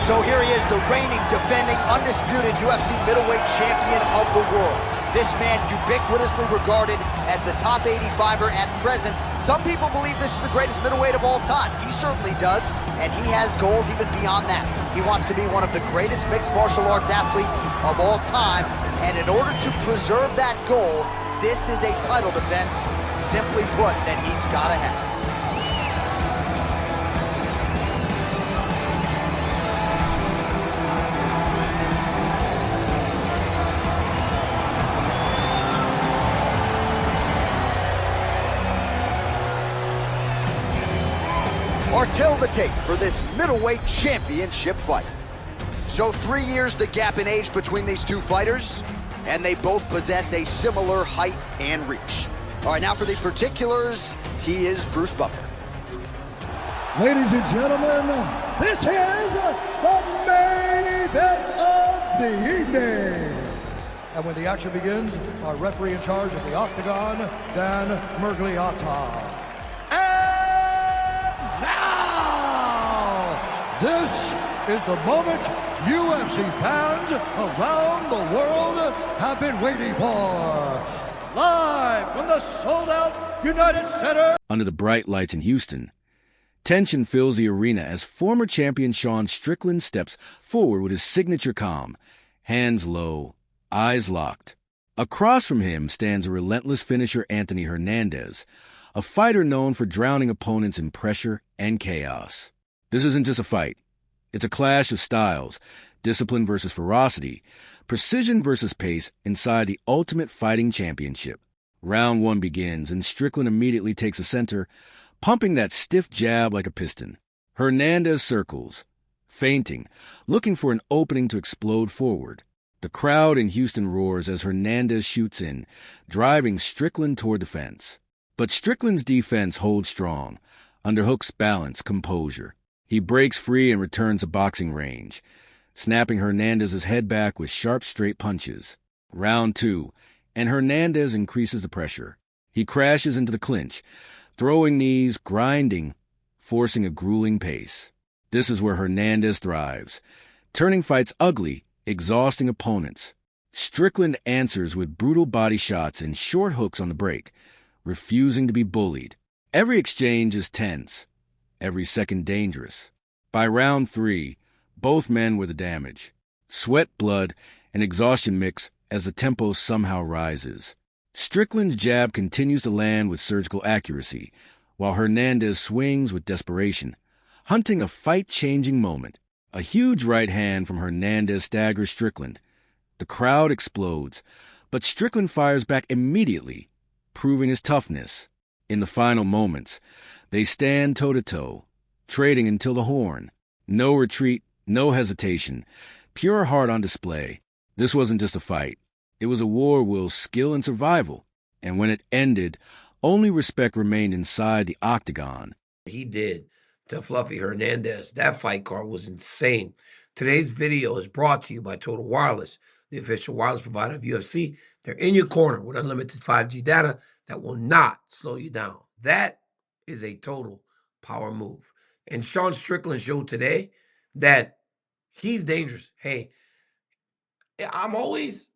So here he is, the reigning, defending, undisputed UFC middleweight champion of the world. This man ubiquitously regarded as the top 85er at present. Some people believe this is the greatest middleweight of all time. He certainly does, and he has goals even beyond that. He wants to be one of the greatest mixed martial arts athletes of all time, and in order to preserve that goal, this is a title defense, simply put, that he's got to have. Tell the tape for this middleweight championship fight. So 3 years the gap in age between these two fighters, and they both possess a similar height and reach. All right, now for the particulars, he is Bruce Buffer. Ladies and gentlemen, this is the main event of the evening. And when the action begins, our referee in charge of the octagon, Dan Mergliata. This is the moment UFC fans around the world have been waiting for. Live from the sold-out United Center. Under the bright lights in Houston, tension fills the arena as former champion Sean Strickland steps forward with his signature calm, hands low, eyes locked. Across from him stands a relentless finisher Anthony Hernandez, a fighter known for drowning opponents in pressure and chaos. This isn't just a fight. It's a clash of styles, discipline versus ferocity, precision versus pace inside the Ultimate Fighting Championship. Round one begins, and Strickland immediately takes a center, pumping that stiff jab like a piston. Hernandez circles, feinting, looking for an opening to explode forward. The crowd in Houston roars as Hernandez shoots in, driving Strickland toward the fence. But Strickland's defense holds strong, underhooks balance, composure. He breaks free and returns to boxing range, snapping Hernandez's head back with sharp, straight punches. Round two, and Hernandez increases the pressure. He crashes into the clinch, throwing knees, grinding, forcing a grueling pace. This is where Hernandez thrives, turning fights ugly, exhausting opponents. Strickland answers with brutal body shots and short hooks on the break, refusing to be bullied. Every exchange is tense, every second dangerous. By round three, both men were the damage. Sweat, blood, and exhaustion mix as the tempo somehow rises. Strickland's jab continues to land with surgical accuracy, while Hernandez swings with desperation, hunting a fight-changing moment. A huge right hand from Hernandez staggers Strickland. The crowd explodes, but Strickland fires back immediately, proving his toughness. In the final moments, they stand toe-to-toe, trading until the horn. No retreat, no hesitation, pure heart on display. This wasn't just a fight. It was a war with skill and survival. And when it ended, only respect remained inside the octagon. He did to Fluffy Hernandez. That fight card was insane. Today's video is brought to you by Total Wireless, the official wireless provider of UFC. They're in your corner with unlimited 5G data that will not slow you down. That is a total power move. And Sean Strickland showed today that he's dangerous. Hey, I'm always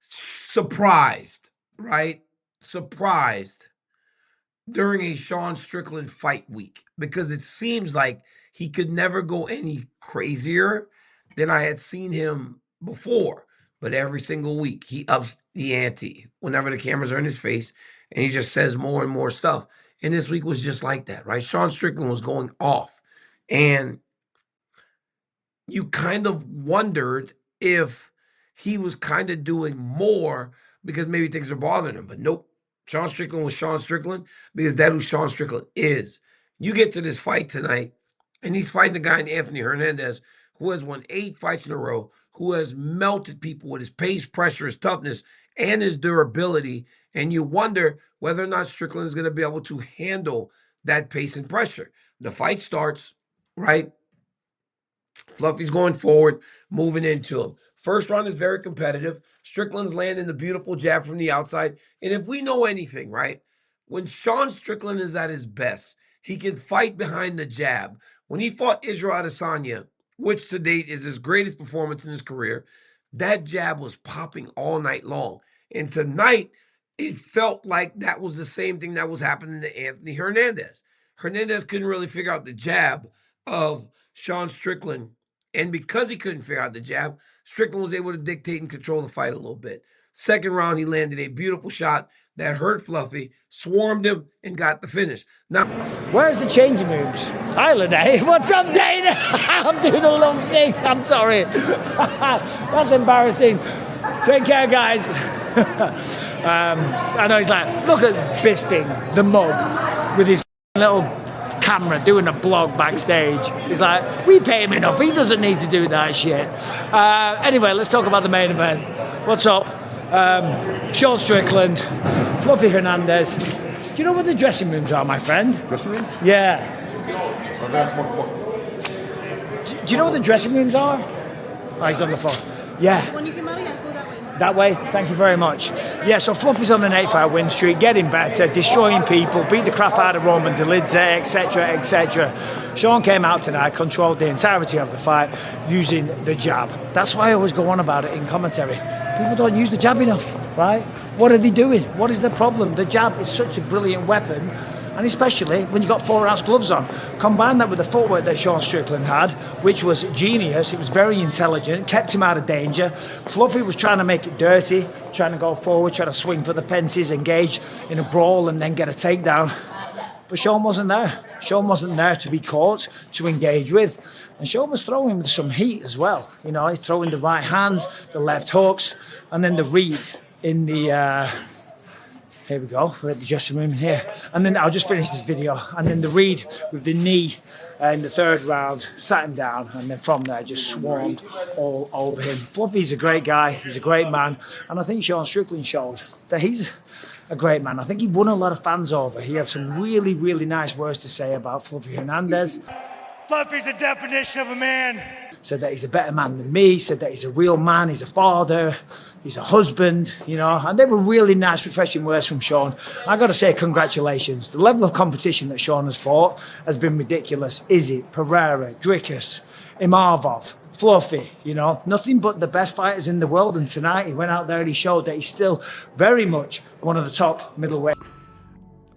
surprised, right? Surprised during a Sean Strickland fight week, because it seems like he could never go any crazier than I had seen him before. But every single week, he ups the ante whenever the cameras are in his face, and he just says more and more stuff. And this week was just like that, right? Sean Strickland was going off. And you kind of wondered if he was kind of doing more because maybe things are bothering him. But nope, Sean Strickland was Sean Strickland because that's who Sean Strickland is. You get to this fight tonight, and he's fighting the guy named Anthony Hernandez, who has won 8 fights in a row, who has melted people with his pace, pressure, his toughness, and his durability. And you wonder whether or not Strickland is going to be able to handle that pace and pressure. The fight starts, right? Fluffy's going forward, moving into him. First round is very competitive. Strickland's landing the beautiful jab from the outside. And if we know anything, right, when Sean Strickland is at his best, he can fight behind the jab. When he fought Israel Adesanya, which to date is his greatest performance in his career, that jab was popping all night long. And tonight, it felt like that was the same thing that was happening to Anthony Hernandez. Hernandez couldn't really figure out the jab of Sean Strickland. And because he couldn't figure out the jab, Strickland was able to dictate and control the fight a little bit. Second round, he landed a beautiful shot that hurt Fluffy, swarmed him, and got the finish. Now, where's the changing rooms? Island, eh? What's up, Dana? I'm doing all the thing. I'm sorry. That's embarrassing. Take care, guys. I know he's like, look at Bisping, the mug, with his little camera doing a blog backstage. He's like, we pay him enough. He doesn't need to do that shit. Anyway, let's talk about the main event. What's up? Sean Strickland, Fluffy Hernandez. Do you know what the dressing rooms are, my friend? Dressing rooms? Yeah. Do you know what the dressing rooms are? Oh, he's on the phone. Yeah. When you can marry, I go that way. That way? Thank you very much. Yeah, so Fluffy's on an 8-fight win streak, getting better, destroying people, beat the crap out of Roman Dolidze, etc., etc. Sean came out tonight, controlled the entirety of the fight using the jab. That's why I always go on about it in commentary. People don't use the jab enough, right? What are they doing? What is the problem? The jab is such a brilliant weapon, and especially when you've got 4-ounce gloves on. Combine that with the footwork that Sean Strickland had, which was genius. It was very intelligent, kept him out of danger. Fluffy was trying to make it dirty, trying to go forward, trying to swing for the fences, engage in a brawl, and then get a takedown. But Sean wasn't there. Sean wasn't there to be caught, to engage with. And Sean was throwing with some heat as well. You know, he's throwing the right hands, the left hooks, and then the read in the... here we go, we're at the dressing room here. And then I'll just finish this video. And then the read with the knee in the third round, sat him down, and then from there just swarmed all over him. Fluffy's a great guy, he's a great man. And I think Sean Strickland showed that he's a great man. I think he won a lot of fans over. He had some really, really nice words to say about Fluffy Hernandez. Fluffy's the definition of a man. Said that he's a better man than me, said that he's a real man, he's a father, he's a husband, you know, and they were really nice, refreshing words from Sean. I got to say congratulations. The level of competition that Sean has fought has been ridiculous. Izzy, Pereira, Dricus, Imavov, Fluffy, you know, nothing but the best fighters in the world. And tonight he went out there and he showed that he's still very much one of the top middleweight.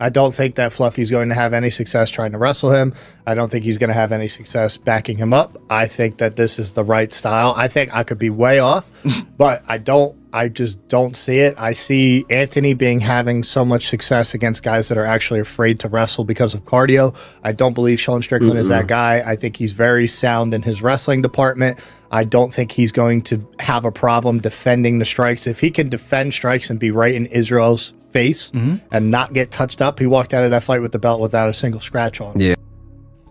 I don't think that Fluffy's going to have any success trying to wrestle him. I don't think he's going to have any success backing him up. I think that this is the right style. I think I could be way off, but I just don't see it. I see Anthony having so much success against guys that are actually afraid to wrestle because of cardio. I don't believe Sean Strickland is that guy. I think he's very sound in his wrestling department. I don't think he's going to have a problem defending the strikes. If he can defend strikes and be right in Israel's face and not get touched up, he walked out of that fight with the belt without a single scratch on him. Yeah.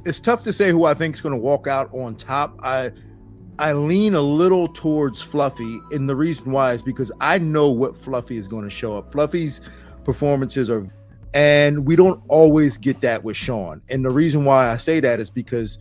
It's tough to say who I think is going to walk out on top. I lean a little towards Fluffy, and the reason why is because I know what Fluffy is going to show up. Fluffy's performances are, and we don't always get that with Sean. And the reason why I say that is because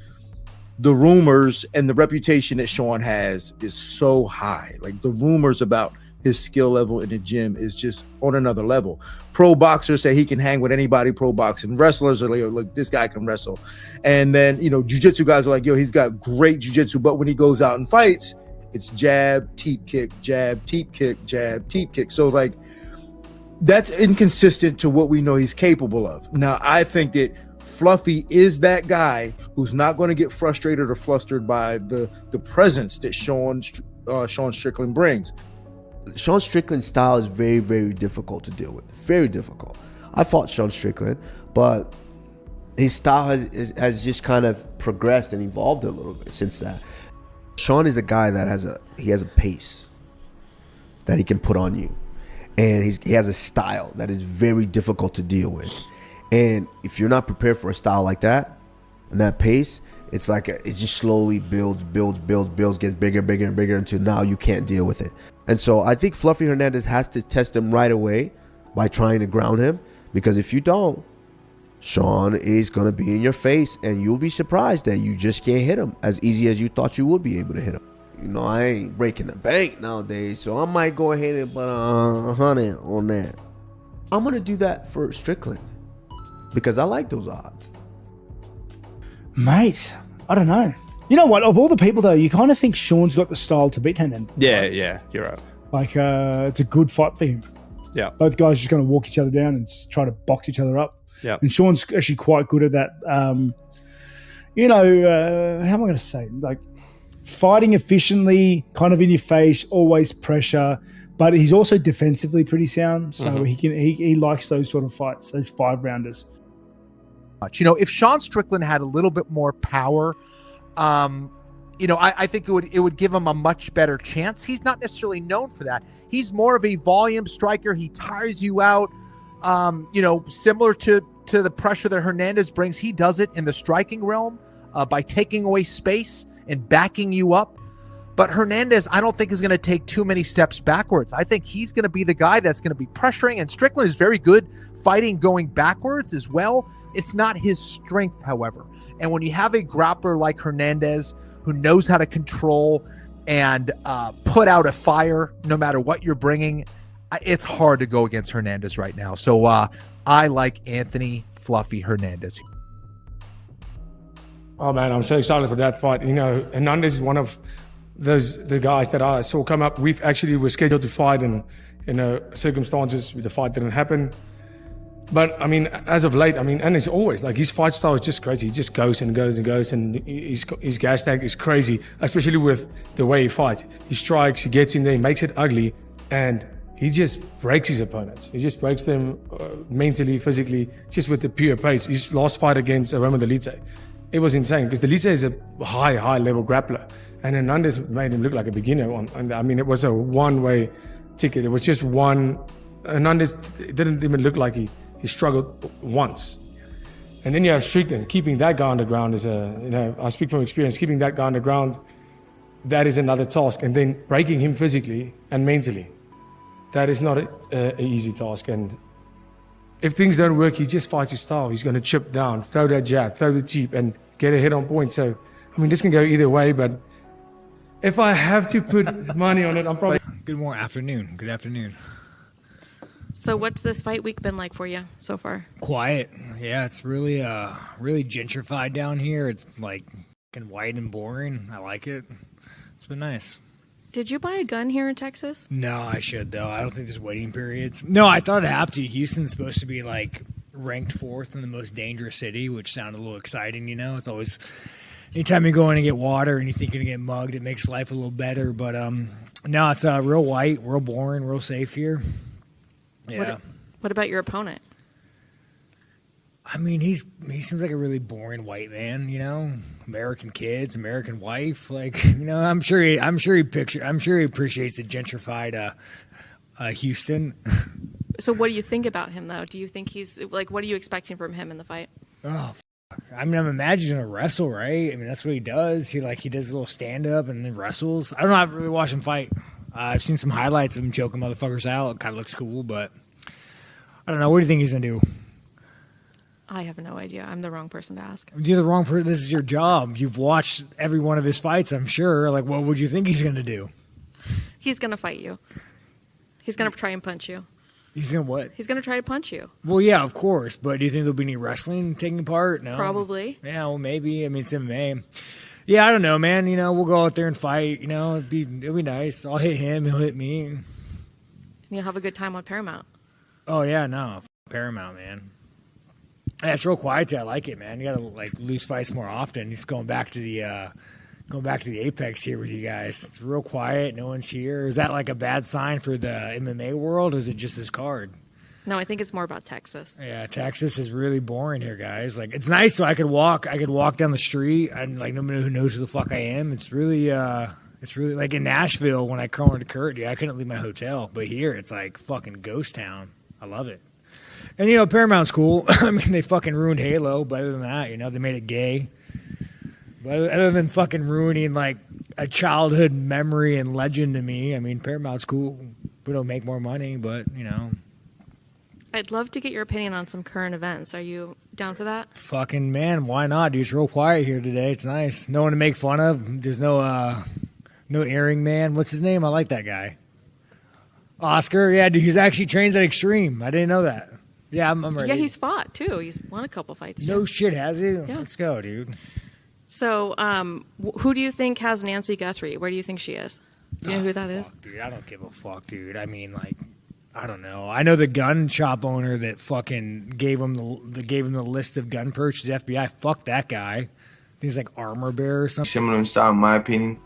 the rumors and the reputation that Sean has is so high. Like the rumors about his skill level in the gym is just on another level. Pro boxers say he can hang with anybody pro boxing. Wrestlers are like, look, this guy can wrestle. And then, you know, jiu-jitsu guys are like, yo, he's got great jiu-jitsu. But when he goes out and fights, it's jab, teep kick, jab, teep kick, jab, teep kick. So like that's inconsistent to what we know he's capable of. Now, I think that Fluffy is that guy who's not going to get frustrated or flustered by the presence that Sean Strickland brings. Sean Strickland's style is very, very difficult to deal with. Very difficult. I fought Sean Strickland, but his style has just kind of progressed and evolved a little bit since that. Sean is a guy that has a pace that he can put on you, and he has a style that is very difficult to deal with. And if you're not prepared for a style like that and that pace, it's like it just slowly builds, gets bigger and bigger until now you can't deal with it. And so I think Fluffy Hernandez has to test him right away by trying to ground him, because if you don't, Sean is going to be in your face and you'll be surprised that you just can't hit him as easy as you thought you would be able to hit him. You know, I ain't breaking the bank nowadays, so I might go ahead and put 100 on that. I'm going to do that for Strickland because I like those odds. Mate, I don't know. You know what? Of all the people, though, you kind of think Sean's got the style to beat Hernandez. Yeah, you're right. Like, it's a good fight for him. Yeah. Both guys just going to walk each other down and just try to box each other up. Yeah. And Sean's actually quite good at that. How am I going to say? Like, fighting efficiently, kind of in your face, always pressure. But he's also defensively pretty sound. So he likes those sort of fights, those 5-rounders. You know, if Sean Strickland had a little bit more power, I think it would give him a much better chance. He's not necessarily known for that. He's more of a volume striker. He tires you out. Similar to the pressure that Hernandez brings, he does it in the striking realm by taking away space and backing you up. But Hernandez, I don't think is going to take too many steps backwards. I think he's going to be the guy that's going to be pressuring, and Strickland is very good fighting going backwards as well. It's not his strength, however. And when you have a grappler like Hernandez who knows how to control and put out a fire no matter what you're bringing, it's hard to go against Hernandez right now. So I like Anthony Fluffy Hernandez. Oh, man, I'm so excited for that fight. You know, Hernandez is one of the guys that I saw come up. We've actually were scheduled to fight in circumstances where the fight didn't happen. But, I mean, as of late, and it's always, like, his fight style is just crazy. He just goes and goes and goes, and his gas tank is crazy, especially with the way he fights. He strikes, he gets in there, he makes it ugly, and he just breaks his opponents. He just breaks them mentally, physically, just with the pure pace. His last fight against Roman Dolidze, it was insane, because Dolidze is a high-level grappler, and Hernandez made him look like a beginner. It was a one-way ticket. It was just one. Hernandez didn't even look like he struggled once. And then you have Strickland. Keeping that guy on the ground is I speak from experience, keeping that guy on the ground, that is another task. And then breaking him physically and mentally, that is not an easy task. And if things don't work, he just fights his style. He's going to chip down, throw that jab, throw the cheap, and get a hit on point. So, this can go either way, but if I have to put money on it, I'm probably... Good afternoon. Good afternoon. So what's this fight week been like for you so far? Quiet. Yeah, it's really gentrified down here. It's like white and boring. I like it. It's been nice. Did you buy a gun here in Texas? No, I should, though. I don't think there's waiting periods. No, I thought I'd have to. Houston's supposed to be, ranked 4th in the most dangerous city, which sounded a little exciting, It's always... Anytime you go in and get water and you think you're going to get mugged, it makes life a little better. But, no, it's real white, real boring, real safe here. Yeah. What about your opponent? He seems like a really boring white man, American kids, American wife, I'm sure he appreciates the gentrified Houston. So what do you think about him though? Do you think he's what are you expecting from him in the fight? Oh, I'm imagining a wrestle, right? That's what he does. He does a little stand up and then wrestles. I don't know. I've really watched him fight. I've seen some highlights of him choking motherfuckers out. It kind of looks cool, but I don't know. What do you think he's going to do? I have no idea. I'm the wrong person to ask. You're the wrong person. This is your job. You've watched every one of his fights, I'm sure. What would you think he's going to do? He's going to fight you. He's going to try and punch you. He's going to what? He's going to try to punch you. Well, yeah, of course. But do you think there'll be any wrestling taking part? No. Probably. Yeah, well, maybe. It's MMA. Yeah, I don't know, man. We'll go out there and fight. It'll be nice. I'll hit him. He'll hit me. And you'll have a good time on Paramount. Oh, yeah, no. Paramount, man. Yeah, it's real quiet there. I like it, man. You got to lose fights more often. Just going back to the Apex here with you guys. It's real quiet. No one's here. Is that a bad sign for the MMA world, or is it just this card? No, I think it's more about Texas. Yeah, Texas is really boring here, guys. It's nice, so I could walk down the street and nobody who knows who the fuck I am. It's really in Nashville when I cornered Kurt. I couldn't leave my hotel, but here it's fucking ghost town. I love it. And Paramount's cool. They fucking ruined Halo, but other than that, they made it gay. But other than fucking ruining a childhood memory and legend to me, Paramount's cool. We don't make more money, but I'd love to get your opinion on some current events. Are you down for that? Fucking man, why not, dude? It's real quiet here today. It's nice. No one to make fun of. There's no earring man. What's his name? I like that guy. Oscar, yeah, dude, he's actually trains at Extreme. I didn't know that. Yeah, I'm ready. Yeah, he's fought too. He's won a couple fights. No too. shit, has he? Yeah. Let's go, dude. So, who do you think has Nancy Guthrie? Where do you think she is? Do you know who that is? Dude, I don't give a fuck, dude. I mean, like, I don't know. I know the gun shop owner that fucking gave him the list of gun purchases. FBI, fuck that guy. I think he's like Armor Bear or something. Similar in style, in my opinion.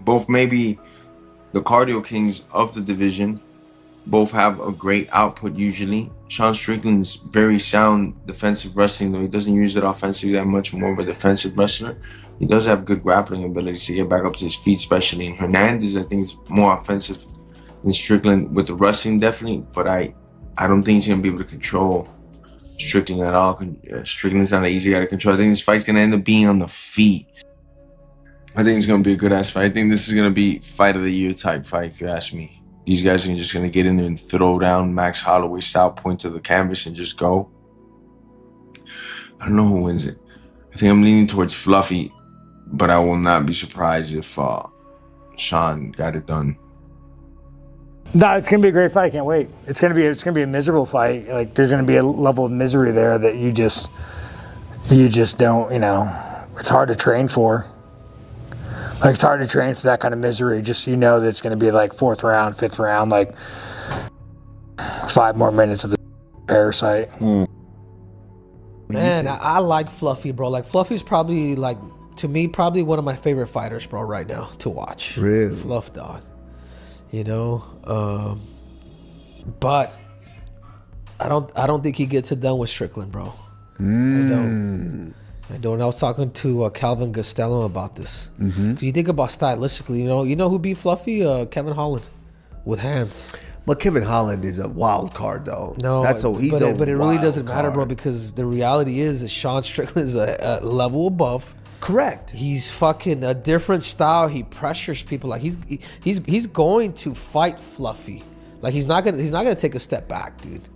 Both maybe the cardio kings of the division. Both have a great output usually. Sean Strickland's very sound defensive wrestling, though he doesn't use it offensively that much, more of a defensive wrestler. He does have good grappling abilities to get back up to his feet, especially. And Hernandez, I think, is more offensive than Strickland with the wrestling, definitely. But I don't think he's going to be able to control Strickland at all. Strickland's not an easy guy to control. I think this fight's going to end up being on the feet. I think it's going to be a good-ass fight. I think this is going to be fight of the year type fight, if you ask me. These guys are just going to get in there and throw down Max Holloway style, point to the canvas and just go. I don't know who wins it. I think I'm leaning towards Fluffy, but I will not be surprised if Sean got it done. No, it's gonna be a great fight. I can't wait. It's gonna be a miserable fight. Like there's gonna be a level of misery there that you just don't. It's hard to train for. Like it's hard to train for that kind of misery. Just that it's gonna be like 4th round, 5th round, like 5 more minutes of the parasite. Man, I like Fluffy, bro. Like Fluffy's probably to me probably one of my favorite fighters, bro, right now to watch. Really? Fluff Dog. But I don't think he gets it done with Strickland, bro. I don't. I was talking to Calvin Costello about this. Because you think about stylistically, you know who beat Fluffy? Kevin Holland with hands. But Kevin Holland is a wild card, though. No, but it really doesn't matter, bro, card. because the reality is that Sean Strickland is a level above. Correct. He's fucking a different style. He pressures people. Like he's going to fight Fluffy. Like he's not gonna take a step back, dude.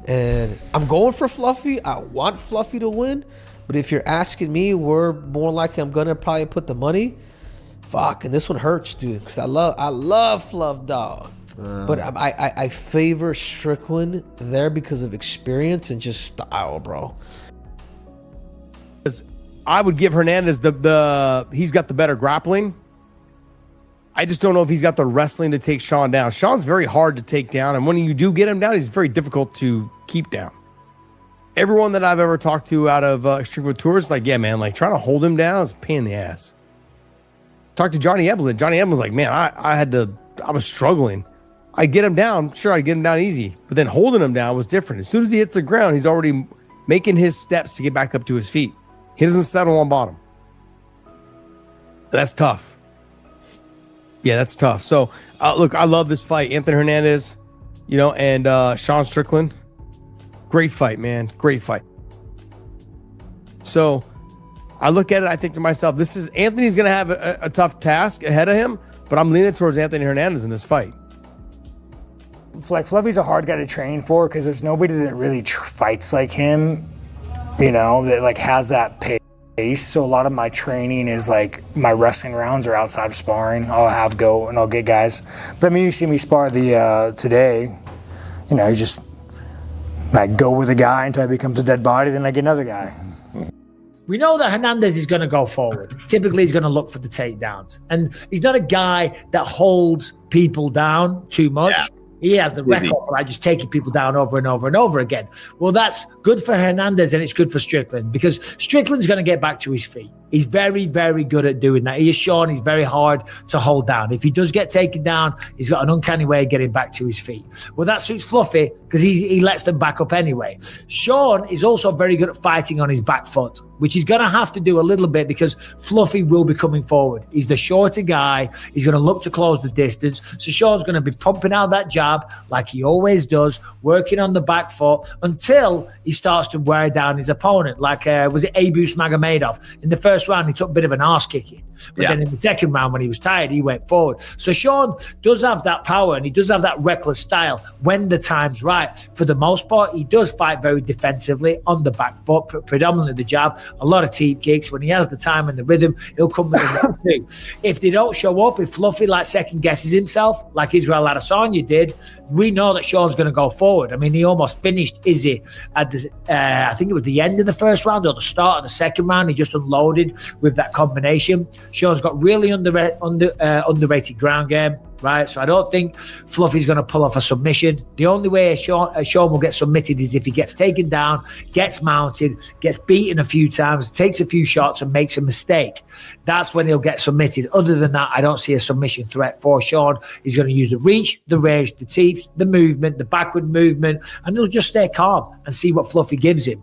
And I'm going for Fluffy. I want Fluffy to win. But if you're asking me, we're more likely I'm gonna probably put the money. Fuck, and this one hurts, dude, because I love Fluff Dog. But I favor Strickland there because of experience and just style, bro. I would give Hernandez he's got the better grappling. I just don't know if he's got the wrestling to take Sean down. Sean's very hard to take down, and when you do get him down, he's very difficult to keep down. Everyone that I've ever talked to out of Strickland Tours, like, yeah, man, like trying to hold him down is a pain in the ass. Talked to Johnny Eblen. Johnny Eblen's like, man, I was struggling. I get him down, sure, I get him down easy, but then holding him down was different. As soon as he hits the ground, he's already making his steps to get back up to his feet. He doesn't settle on bottom. That's tough. Yeah, that's tough. So, look, I love this fight. Anthony Hernandez, and Sean Strickland. Great fight, man. Great fight. So, I look at it, I think to myself, Anthony's going to have a tough task ahead of him, but I'm leaning towards Anthony Hernandez in this fight. Like Fluffy's a hard guy to train for because there's nobody that really fights like him, that like has that pace. So a lot of my training is like my wrestling rounds are outside of sparring. I'll get guys. But I mean, you see me spar today, you just like go with a guy until he becomes a dead body, then I get another guy. We know that Hernandez is going to go forward. Typically, he's going to look for the takedowns. And he's not a guy that holds people down too much. Yeah. He has the record for just taking people down over and over and over again. Well, that's good for Hernandez and it's good for Strickland because Strickland's going to get back to his feet. He's very, very good at doing that. He is Sean. He's very hard to hold down. If he does get taken down, he's got an uncanny way of getting back to his feet. Well, that suits Fluffy because he lets them back up anyway. Sean is also very good at fighting on his back foot, which he's going to have to do a little bit because Fluffy will be coming forward. He's the shorter guy. He's going to look to close the distance. So Sean's going to be pumping out that jab like he always does, working on the back foot until he starts to wear down his opponent. Like, was it Abus Magomedov? In the first round, he took a bit of an arse kicking. But then in the second round, when he was tired, he went forward. So Sean does have that power and he does have that reckless style when the time's right. For the most part, he does fight very defensively on the back foot, predominantly the jab. a lot of teep kicks. When he has the time and the rhythm, he'll come with them too. If they don't show up, if Fluffy like second guesses himself, like Israel Adesanya did, we know that Sean's going to go forward. I mean, he almost finished Izzy at the, I think it was the end of the first round or the start of the second round. He just unloaded with that combination. Sean's got really underrated ground game. Right, so I don't think Fluffy's going to pull off a submission. The only way Sean will get submitted is if he gets taken down, gets mounted, gets beaten a few times, takes a few shots and makes a mistake. That's when he'll get submitted. Other than that, I don't see a submission threat for Sean. He's going to use the reach, the range, the teeps, the movement, the backward movement, and he'll just stay calm and see what Fluffy gives him.